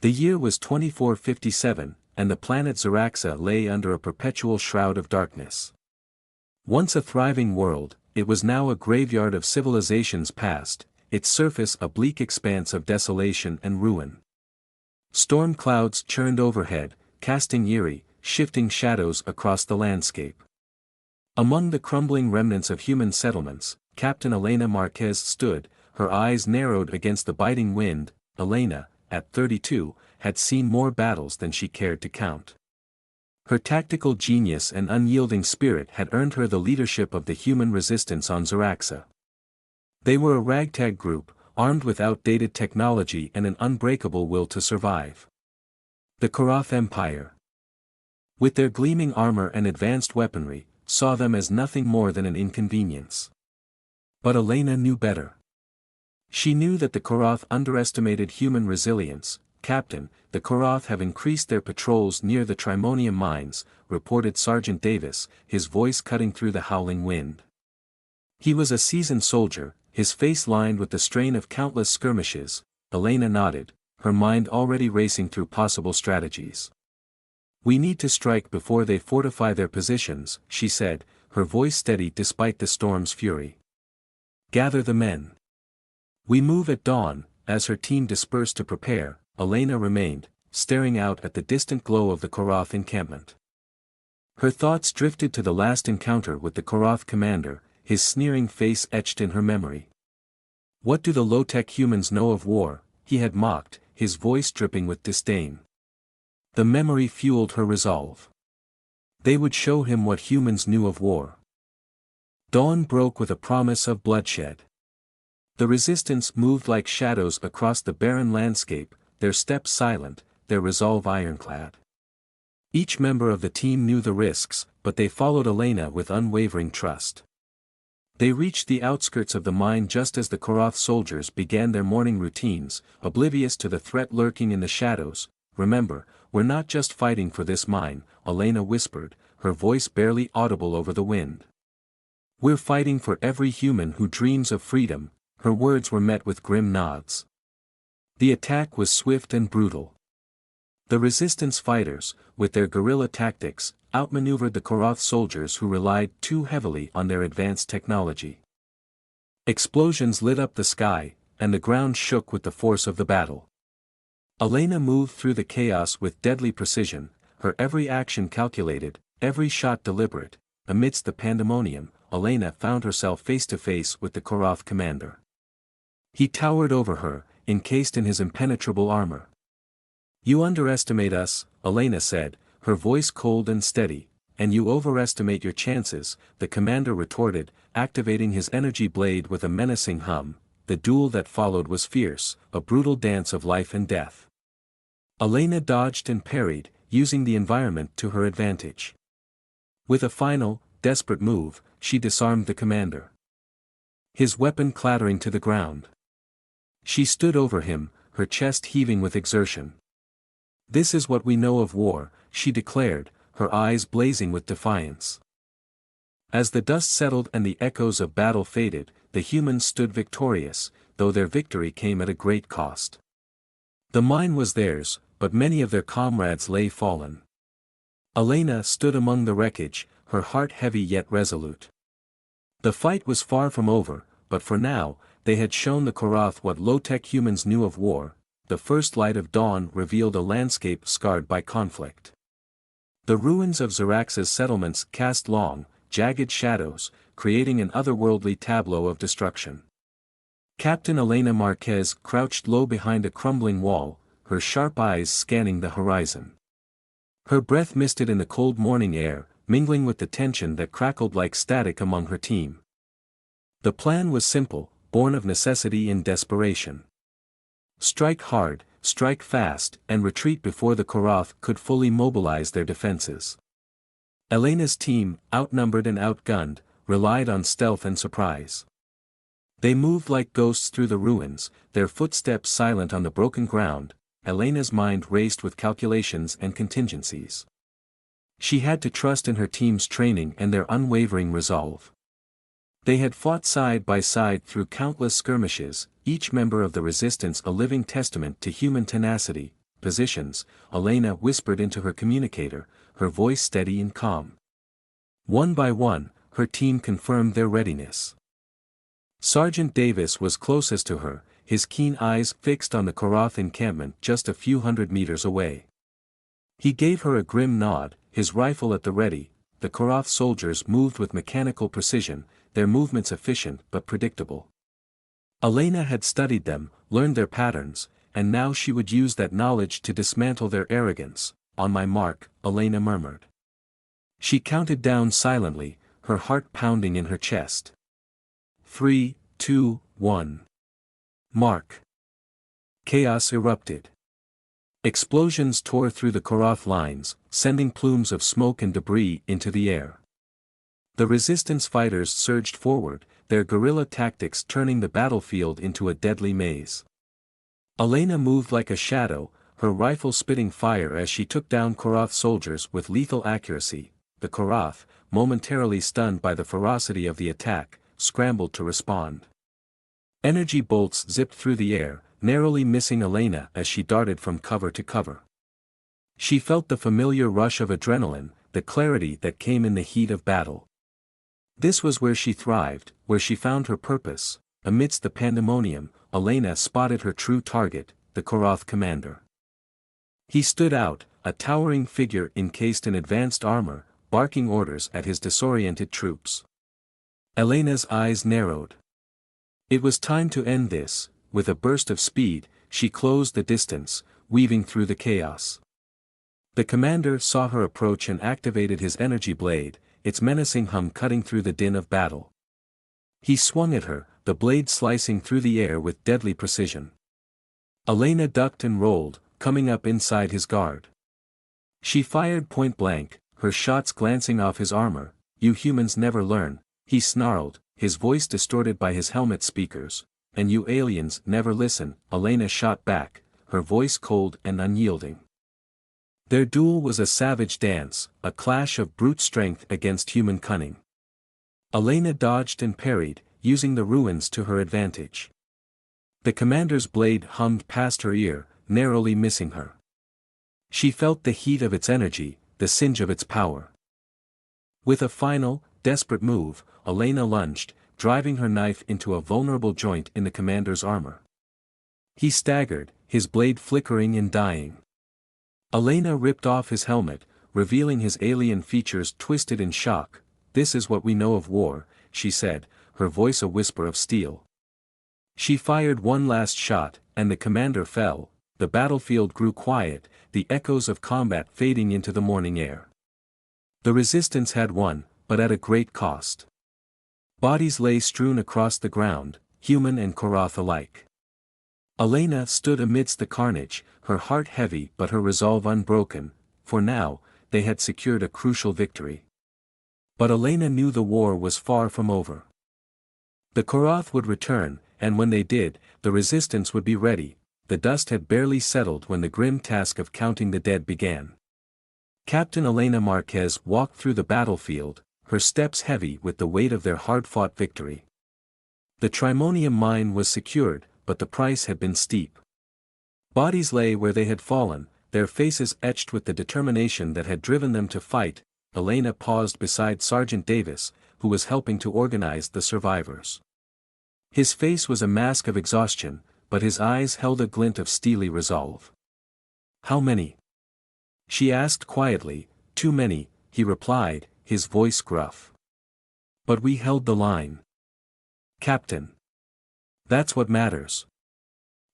The year was 2457, and the planet Zaraxa lay under a perpetual shroud of darkness. Once a thriving world, it was now a graveyard of civilizations past, its surface a bleak expanse of desolation and ruin. Storm clouds churned overhead, casting eerie, shifting shadows across the landscape. Among the crumbling remnants of human settlements, Captain Elena Marquez stood, her eyes narrowed against the biting wind. Elena, at 32, had seen more battles than she cared to count. Her tactical genius and unyielding spirit had earned her the leadership of the human resistance on Zaraxa. They were a ragtag group, armed with outdated technology and an unbreakable will to survive. The Karath Empire, with their gleaming armor and advanced weaponry, saw them as nothing more than an inconvenience. But Elena knew better. She knew that the Karath underestimated human resilience. "Captain, the Karath have increased their patrols near the Trimonium mines," reported Sergeant Davis, his voice cutting through the howling wind. He was a seasoned soldier, his face lined with the strain of countless skirmishes. Elena nodded, her mind already racing through possible strategies. "We need to strike before they fortify their positions," she said, her voice steady despite the storm's fury. "Gather the men. We move at dawn." As her team dispersed to prepare, Elena remained, staring out at the distant glow of the Karath encampment. Her thoughts drifted to the last encounter with the Karath commander, his sneering face etched in her memory. "What do the low-tech humans know of war?" he had mocked, his voice dripping with disdain. The memory fueled her resolve. They would show him what humans knew of war. Dawn broke with a promise of bloodshed. The resistance moved like shadows across the barren landscape, their steps silent, their resolve ironclad. Each member of the team knew the risks, but they followed Elena with unwavering trust. They reached the outskirts of the mine just as the Karath soldiers began their morning routines, oblivious to the threat lurking in the shadows. "Remember, we're not just fighting for this mine," Elena whispered, her voice barely audible over the wind. "We're fighting for every human who dreams of freedom." Her words were met with grim nods. The attack was swift and brutal. The resistance fighters, with their guerrilla tactics, outmaneuvered the Karath soldiers who relied too heavily on their advanced technology. Explosions lit up the sky, and the ground shook with the force of the battle. Elena moved through the chaos with deadly precision, her every action calculated, every shot deliberate. Amidst the pandemonium, Elena found herself face to face with the Karath commander. He towered over her, encased in his impenetrable armor. "You underestimate us," Elena said, her voice cold and steady, "and you overestimate your chances," the commander retorted, activating his energy blade with a menacing hum. The duel that followed was fierce, a brutal dance of life and death. Elena dodged and parried, using the environment to her advantage. With a final, desperate move, she disarmed the commander, his weapon clattering to the ground. She stood over him, her chest heaving with exertion. "This is what we know of war," she declared, her eyes blazing with defiance. As the dust settled and the echoes of battle faded, the humans stood victorious, though their victory came at a great cost. The mine was theirs, but many of their comrades lay fallen. Elena stood among the wreckage, her heart heavy yet resolute. The fight was far from over, but for now, they had shown the Karath what low-tech humans knew of war. The first light of dawn revealed a landscape scarred by conflict. The ruins of Zaraxa's settlements cast long, jagged shadows, creating an otherworldly tableau of destruction. Captain Elena Marquez crouched low behind a crumbling wall, her sharp eyes scanning the horizon. Her breath misted in the cold morning air, mingling with the tension that crackled like static among her team. The plan was simple, born of necessity and desperation. Strike hard, strike fast, and retreat before the Karath could fully mobilize their defenses. Elena's team, outnumbered and outgunned, relied on stealth and surprise. They moved like ghosts through the ruins, their footsteps silent on the broken ground. Elena's mind raced with calculations and contingencies. She had to trust in her team's training and their unwavering resolve. They had fought side by side through countless skirmishes, each member of the resistance a living testament to human tenacity. positions, Elena whispered into her communicator, her voice steady and calm. One by one, her team confirmed their readiness. Sergeant Davis was closest to her, his keen eyes fixed on the Korath encampment just a few hundred meters away. He gave her a grim nod, his rifle at the ready. The Korath soldiers moved with mechanical precision, their movements efficient but predictable. Elena had studied them, learned their patterns, and now she would use that knowledge to dismantle their arrogance. On my mark, Elena murmured. She counted down silently, her heart pounding in her chest. 3, 2, 1. Mark. Chaos erupted. Explosions tore through the Korath lines, sending plumes of smoke and debris into the air. The resistance fighters surged forward, their guerrilla tactics turning the battlefield into a deadly maze. Elena moved like a shadow, her rifle spitting fire as she took down Korath soldiers with lethal accuracy. The Korath, momentarily stunned by the ferocity of the attack, scrambled to respond. Energy bolts zipped through the air, narrowly missing Elena as she darted from cover to cover. She felt the familiar rush of adrenaline, the clarity that came in the heat of battle. This was where she thrived, where she found her purpose. Amidst the pandemonium, Elena spotted her true target, the Korath commander. He stood out, a towering figure encased in advanced armor, barking orders at his disoriented troops. Elena's eyes narrowed. It was time to end this. With a burst of speed, she closed the distance, weaving through the chaos. The commander saw her approach and activated his energy blade, its menacing hum cutting through the din of battle. He swung at her, the blade slicing through the air with deadly precision. Elena ducked and rolled, coming up inside his guard. She fired point blank, her shots glancing off his armor. "You humans never learn," he snarled, his voice distorted by his helmet speakers. "And you aliens never listen," Elena shot back, her voice cold and unyielding. Their duel was a savage dance, a clash of brute strength against human cunning. Elena dodged and parried, using the ruins to her advantage. The commander's blade hummed past her ear, narrowly missing her. She felt the heat of its energy, the singe of its power. With a final, desperate move, Elena lunged, driving her knife into a vulnerable joint in the commander's armor. He staggered, his blade flickering and dying. Elena ripped off his helmet, revealing his alien features twisted in shock. "This is what we know of war," she said, her voice a whisper of steel. She fired one last shot, and the commander fell. The battlefield grew quiet, the echoes of combat fading into the morning air. The resistance had won, but at a great cost. Bodies lay strewn across the ground, human and Korath alike. Elena stood amidst the carnage, her heart heavy but her resolve unbroken, for now, they had secured a crucial victory. But Elena knew the war was far from over. The Korath would return, and when they did, the resistance would be ready. The dust had barely settled when the grim task of counting the dead began. Captain Elena Marquez walked through the battlefield, her steps heavy with the weight of their hard-fought victory. The Trimonium mine was secured, but the price had been steep. Bodies lay where they had fallen, their faces etched with the determination that had driven them to fight. Elena paused beside Sergeant Davis, who was helping to organize the survivors. His face was a mask of exhaustion, but his eyes held a glint of steely resolve. "How many?" she asked quietly. "Too many," he replied, his voice gruff. "But we held the line, Captain. That's what matters."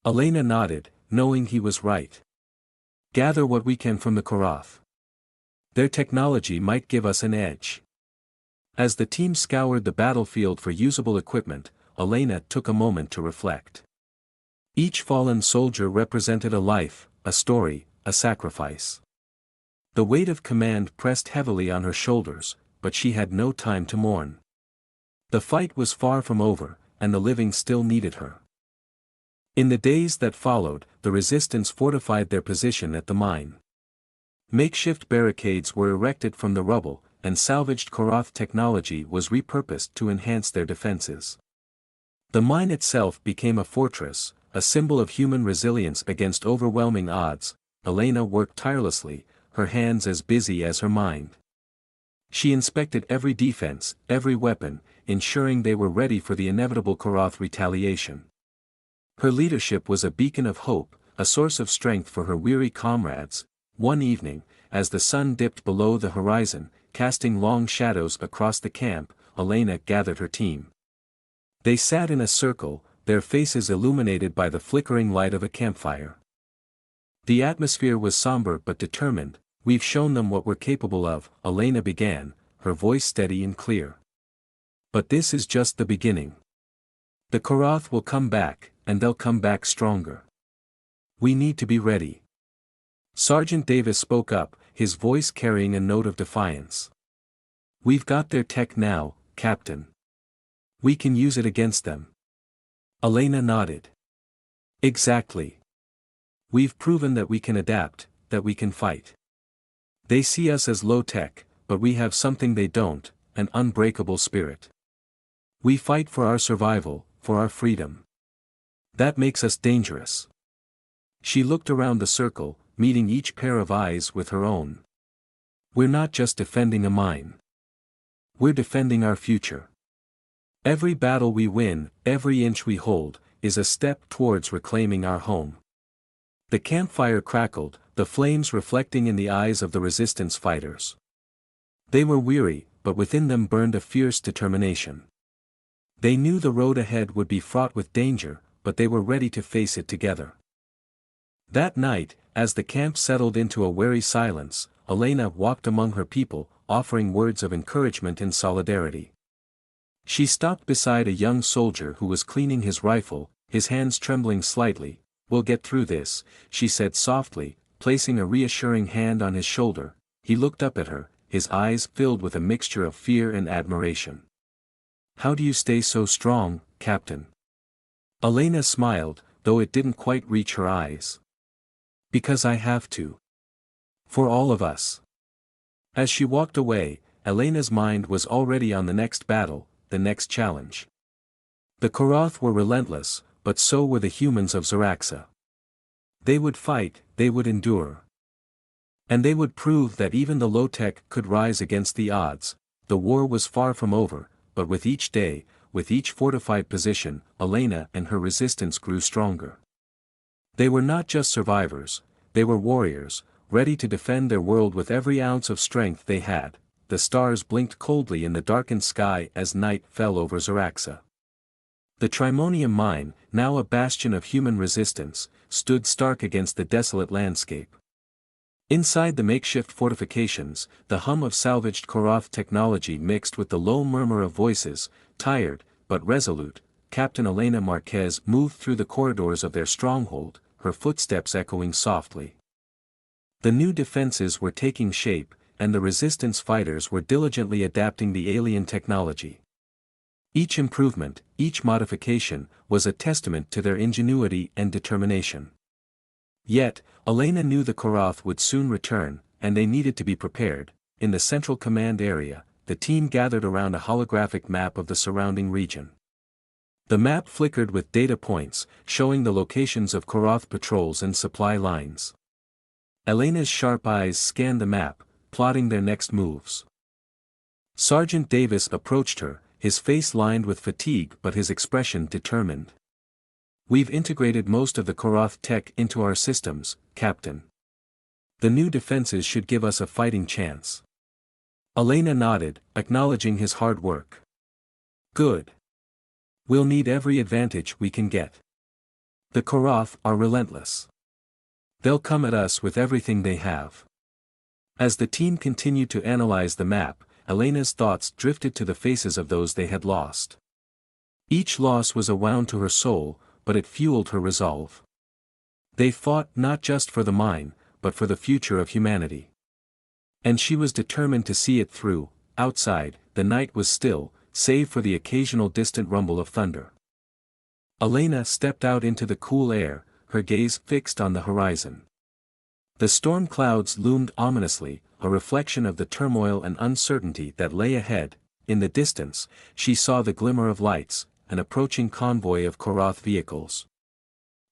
Elena nodded, knowing he was right. "Gather what we can from the Korath. Their technology might give us an edge." As the team scoured the battlefield for usable equipment, Elena took a moment to reflect. Each fallen soldier represented a life, a story, a sacrifice. The weight of command pressed heavily on her shoulders, but she had no time to mourn. The fight was far from over, and the living still needed her. In the days that followed, the resistance fortified their position at the mine. Makeshift barricades were erected from the rubble, and salvaged Korath technology was repurposed to enhance their defenses. The mine itself became a fortress, a symbol of human resilience against overwhelming odds. Elena worked tirelessly, her hands as busy as her mind. She inspected every defense, every weapon, ensuring they were ready for the inevitable Korath retaliation. Her leadership was a beacon of hope, a source of strength for her weary comrades. One evening, as the sun dipped below the horizon, casting long shadows across the camp, Elena gathered her team. They sat in a circle, their faces illuminated by the flickering light of a campfire. The atmosphere was somber but determined. "We've shown them what we're capable of," Elena began, her voice steady and clear. "But this is just the beginning. The Korath will come back, and they'll come back stronger. We need to be ready." Sergeant Davis spoke up, his voice carrying a note of defiance. "We've got their tech now, Captain. We can use it against them." Elena nodded. "Exactly. We've proven that we can adapt, that we can fight. They see us as low-tech, but we have something they don't, an unbreakable spirit. We fight for our survival, for our freedom. That makes us dangerous." She looked around the circle, meeting each pair of eyes with her own. "We're not just defending a mine. We're defending our future. Every battle we win, every inch we hold, is a step towards reclaiming our home." The campfire crackled, the flames reflecting in the eyes of the resistance fighters. They were weary, but within them burned a fierce determination. They knew the road ahead would be fraught with danger, but they were ready to face it together. That night, as the camp settled into a wary silence, Elena walked among her people, offering words of encouragement and solidarity. She stopped beside a young soldier who was cleaning his rifle, his hands trembling slightly. "We'll get through this," she said softly, placing a reassuring hand on his shoulder. He looked up at her, his eyes filled with a mixture of fear and admiration. "How do you stay so strong, Captain?" Elena smiled, though it didn't quite reach her eyes. "Because I have to. For all of us." As she walked away, Elena's mind was already on the next battle, the next challenge. The Korath were relentless, but so were the humans of Zaraxa. They would fight, they would endure. And they would prove that even the low-tech could rise against the odds. The war was far from over, but with each day, with each fortified position, Elena and her resistance grew stronger. They were not just survivors, they were warriors, ready to defend their world with every ounce of strength they had. The stars blinked coldly in the darkened sky as night fell over Zaraxa. The Trimonium mine, now a bastion of human resistance, stood stark against the desolate landscape. Inside the makeshift fortifications, the hum of salvaged Korath technology mixed with the low murmur of voices. Tired, but resolute, Captain Elena Marquez moved through the corridors of their stronghold, her footsteps echoing softly. The new defenses were taking shape, and the resistance fighters were diligently adapting the alien technology. Each improvement, each modification, was a testament to their ingenuity and determination. Yet, Elena knew the Korath would soon return, and they needed to be prepared. In the central command area, the team gathered around a holographic map of the surrounding region. The map flickered with data points, showing the locations of Korath patrols and supply lines. Elena's sharp eyes scanned the map, plotting their next moves. Sergeant Davis approached her, his face lined with fatigue but his expression determined. "We've integrated most of the Korath tech into our systems, Captain. The new defenses should give us a fighting chance." Elena nodded, acknowledging his hard work. "Good. We'll need every advantage we can get. The Korath are relentless. They'll come at us with everything they have." As the team continued to analyze the map, Elena's thoughts drifted to the faces of those they had lost. Each loss was a wound to her soul, but it fueled her resolve. They fought not just for the mine, but for the future of humanity. And she was determined to see it through. Outside, the night was still, save for the occasional distant rumble of thunder. Elena stepped out into the cool air, her gaze fixed on the horizon. The storm clouds loomed ominously, a reflection of the turmoil and uncertainty that lay ahead. In the distance, she saw the glimmer of lights, an approaching convoy of Korath vehicles.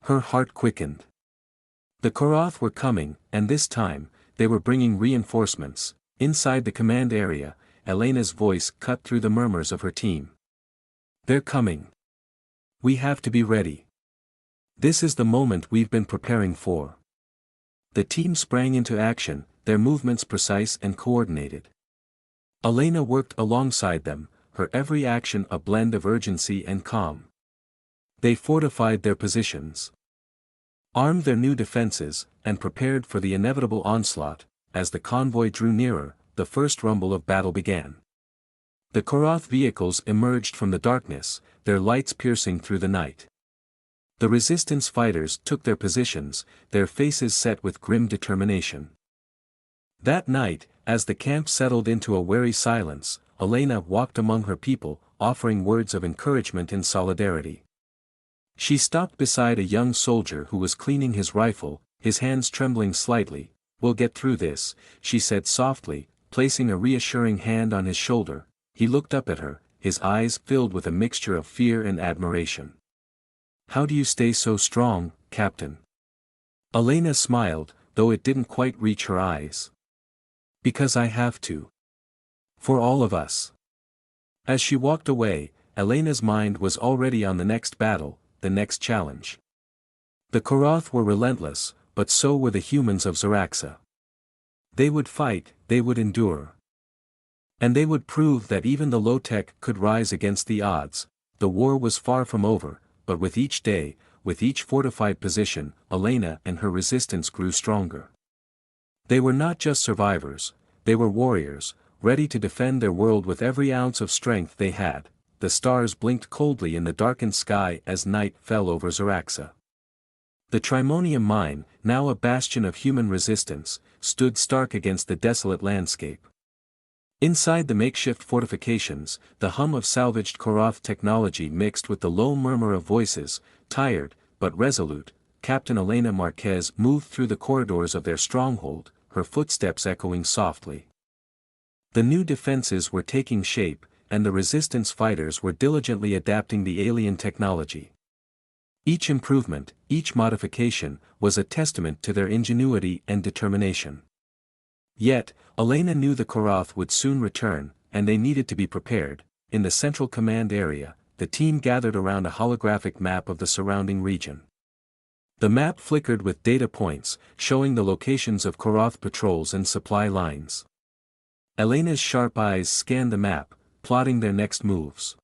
Her heart quickened. The Koroth were coming, and this time, they were bringing reinforcements. Inside the command area, Elena's voice cut through the murmurs of her team. They're coming. We have to be ready. This is the moment we've been preparing for. The team sprang into action, their movements precise and coordinated. Elena worked alongside them, her every action a blend of urgency and calm. They fortified their positions, armed their new defenses, and prepared for the inevitable onslaught. As the convoy drew nearer, the first rumble of battle began. The Koroth vehicles emerged from the darkness, their lights piercing through the night. The resistance fighters took their positions, their faces set with grim determination. That night, as the camp settled into a wary silence, Elena walked among her people, offering words of encouragement and solidarity. She stopped beside a young soldier who was cleaning his rifle, his hands trembling slightly. "We'll get through this," she said softly, placing a reassuring hand on his shoulder. He looked up at her, his eyes filled with a mixture of fear and admiration. "How do you stay so strong, Captain?" Elena smiled, though it didn't quite reach her eyes. "Because I have to. For all of us." As she walked away, Elena's mind was already on the next battle, the next challenge. The Koroth were relentless, but so were the humans of Zaraxa. They would fight, they would endure. And they would prove that even the low-tech could rise against the odds. The war was far from over, but with each day, with each fortified position, Elena and her resistance grew stronger. They were not just survivors, they were warriors, ready to defend their world with every ounce of strength they had. The stars blinked coldly in the darkened sky as night fell over Zaraxa. The Trimonium mine, now a bastion of human resistance, stood stark against the desolate landscape. Inside the makeshift fortifications, the hum of salvaged Koroth technology mixed with the low murmur of voices. Tired, but resolute, Captain Elena Marquez moved through the corridors of their stronghold, her footsteps echoing softly. The new defenses were taking shape, and the resistance fighters were diligently adapting the alien technology. Each improvement, each modification, was a testament to their ingenuity and determination. Yet, Elena knew the Koroth would soon return, and they needed to be prepared. In the central command area, the team gathered around a holographic map of the surrounding region. The map flickered with data points, showing the locations of Koroth patrols and supply lines. Elena's sharp eyes scanned the map, plotting their next moves.